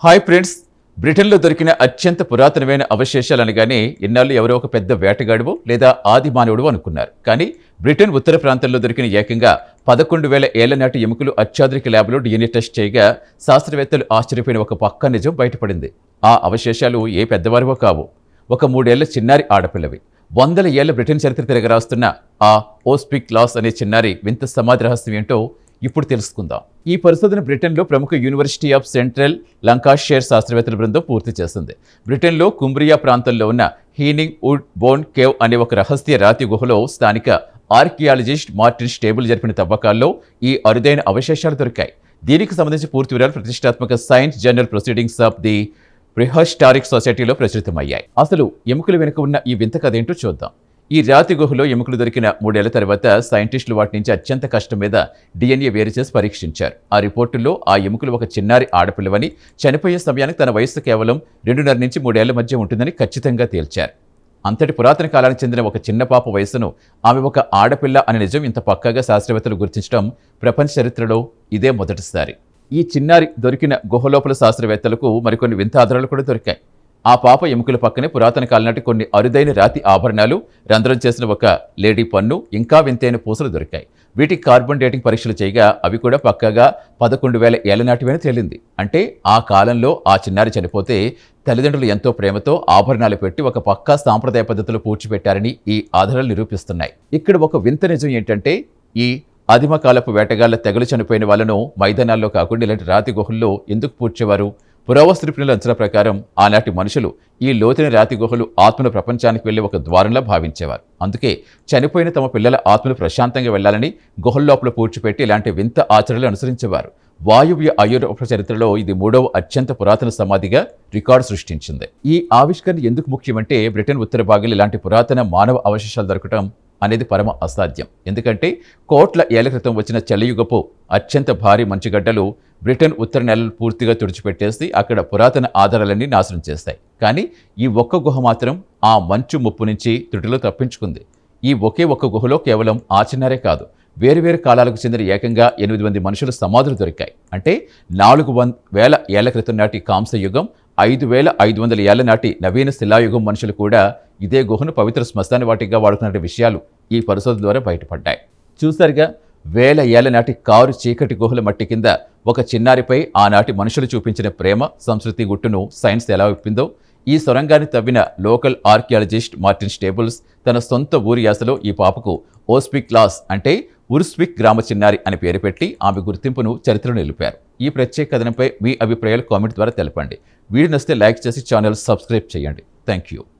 Hi friends, బ్రిటన్లో దొరికిన అత్యంత పురాతనమైన అవశేషాలు అనగానే ఇన్నాళ్ళు ఎవరో ఒక పెద్ద వేటగాడువో లేదా ఆది మానవుడు అనుకున్నారు. కానీ బ్రిటన్ ఉత్తర ప్రాంతంలో దొరికిన ఏకంగా 11,000 ఏళ్ల నాటి ఎముకలు అత్యాధునిక ల్యాబ్లో DNA టెస్ట్ చేయగా శాస్త్రవేత్తలు ఆశ్చర్యపోయిన ఒక పక్క నిజం బయటపడింది. ఆ అవశేషాలు ఏ పెద్దవారివో కావు, ఒక 3 ఏళ్ల చిన్నారి ఆడపిల్లవి. 100 ఏళ్ల బ్రిటన్ చరిత్ర తిరగరాస్తున్న ఆ ఓస్పిక్ లాస్ అనే చిన్నారి వింత సమాధి రహస్యం ఏంటో ఇప్పుడు తెలుసుకుందాం. ఈ పరిశోధన బ్రిటన్లో ప్రముఖ యూనివర్సిటీ ఆఫ్ సెంట్రల్ లంకాషైర్ శాస్త్రవేత్తల బృందం పూర్తి చేసింది. బ్రిటన్లో కుంబ్రియా ప్రాంతంలో ఉన్న హీనింగ్ వుడ్ బోన్ కేవ్ అనే ఒక రహస్య రాతి గుహలో స్థానిక ఆర్కియాలజిస్ట్ మార్టిన్ స్టేబుల్ జరిపిన తవ్వకాల్లో ఈ అరుదైన అవశేషాలు దొరికాయి. దీనికి సంబంధించి పూర్తి వివరాలు ప్రతిష్టాత్మక science journal proceedings of the prehistoric సొసైటీలో ప్రచురితమయ్యాయి. అసలు ఎముకల వెనుక ఉన్న ఈ వింత కథ ఏంటో చూద్దాం. ఈ రాతి గుహలో ఎముకలు దొరికిన 3 ఏళ్ల తర్వాత సైంటిస్టులు వాటి నుంచి అత్యంత కష్టం మీద DNA వేరు చేసి పరీక్షించారు. ఆ రిపోర్టుల్లో ఆ ఎముకలు ఒక చిన్నారి ఆడపిల్లవని, చనిపోయే సమయానికి తన వయస్సు కేవలం 2.5 నుంచి 3 ఏళ్ల మధ్య ఉంటుందని ఖచ్చితంగా తేల్చారు. అంతటి పురాతన కాలానికి చెందిన ఒక చిన్న పాప వయసును ఆమె ఒక ఆడపిల్ల అనే నిజం ఇంత పక్కాగా శాస్త్రవేత్తలు గుర్తించడం ప్రపంచ చరిత్రలో ఇదే మొదటిసారి. ఈ చిన్నారి దొరికిన గుహలోపల శాస్త్రవేత్తలకు మరికొన్ని వింత ఆధారాలు కూడా దొరికాయి. ఆ పాప ఎముకల పక్కనే పురాతన కాలం నాటి కొన్ని అరుదైన రాతి ఆభరణాలు, రంధ్రం చేసిన ఒక లేడీ పన్ను, ఇంకా వింతైన పూసలు దొరికాయి. వీటికి కార్బన్ డేటింగ్ పరీక్షలు చేయగా అవి కూడా పక్కాగా 11,000 ఏళ్ల నాటివని తేలింది. అంటే ఆ కాలంలో ఆ చిన్నారి చనిపోతే తల్లిదండ్రులు ఎంతో ప్రేమతో ఆభరణాలు పెట్టి ఒక పక్కా సాంప్రదాయ పద్ధతిలో పూడ్చిపెట్టారని ఈ ఆధారాలు నిరూపిస్తున్నాయి. ఇక్కడ ఒక వింత నిజం ఏంటంటే, ఈ ఆదిమ కాలపు వేటగాళ్ల తెగలు చనిపోయిన వాళ్ళను మైదానాల్లో కాకుండా ఇలాంటి రాతి గుహల్లో ఎందుకు పూడ్చేవారు? పురావస్తు నిపుణుల అంచనా ప్రకారం ఆనాటి మనుషులు ఈ లోతైన రాతి గుహలు ఆత్మల ప్రపంచానికి వెళ్లే ఒక ద్వారంలా భావించేవారు. అందుకే చనిపోయిన తమ పిల్లల ఆత్మలు ప్రశాంతంగా వెళ్లాలని గుహల్లోపల పూడ్చిపెట్టి ఇలాంటి వింత ఆచరణలు అనుసరించేవారు. వాయువ్య ఐరోపా చరిత్రలో ఇది 3వ అత్యంత పురాతన సమాధిగా రికార్డు సృష్టించింది. ఈ ఆవిష్కరణ ఎందుకు ముఖ్యమంటే, బ్రిటన్ ఉత్తర భాగంలో ఇలాంటి పురాతన మానవ అవశేషాలు దొరకటం అనేది పరమ అసాధ్యం. ఎందుకంటే కోట్ల ఏళ్ల క్రితం వచ్చిన చలియుగపు అత్యంత భారీ మంచుగడ్డలు బ్రిటన్ ఉత్తర నేలలు పూర్తిగా తుడిచిపెట్టేసి అక్కడ పురాతన ఆధారాలన్నీ నాశనం చేస్తాయి. కానీ ఈ ఒక్క గుహ మాత్రం ఆ మంచు ముప్పు నుంచి త్రుటిలో తప్పించుకుంది. ఈ ఒకే ఒక్క గుహలో కేవలం ఆ చిన్నారే కాదు, వేరువేరు కాలాలకు చెందిన ఏకంగా 8 మంది మనుషుల సమాధులు దొరికాయి. అంటే 4,000 ఏళ్ల క్రితం నాటి కాంస్య యుగం, 5,500 ఏళ్ల నాటి నవీన శిలాయుగం మనుషులు కూడా ఇదే గుహను పవిత్ర శ్మశాన వాటిగా వాడుకున్న విషయాలు ఈ పరిశోధన ద్వారా బయటపడ్డాయి. చూసారుగా, 1000 ఏళ్ల నాటి కారు చీకటి గుహల మట్టి కింద ఒక చిన్నారిపై ఆనాటి మనుషులు చూపించిన ప్రేమ, సంస్కృతి గుట్టును సైన్స్ ఎలా విప్పిందో. ఈ సొరంగాన్ని తవ్విన లోకల్ ఆర్కియాలజిస్ట్ మార్టిన్ స్టేబుల్స్ తన సొంత ఊరి యాసలో ఈ పాపకు ఓస్పిక్ లాస్ అంటే ఉర్స్విక్ గ్రామ చిన్నారి అని పేరు పెట్టి ఆమె గుర్తింపును చరిత్రలో నిలిపారు. ఈ ప్రత్యేక కథనంపై మీ అభిప్రాయాలు కామెంట్ ద్వారా తెలపండి. వీడియో నచ్చితే లైక్ చేసి ఛానల్ సబ్స్క్రైబ్ చేయండి. Thank you.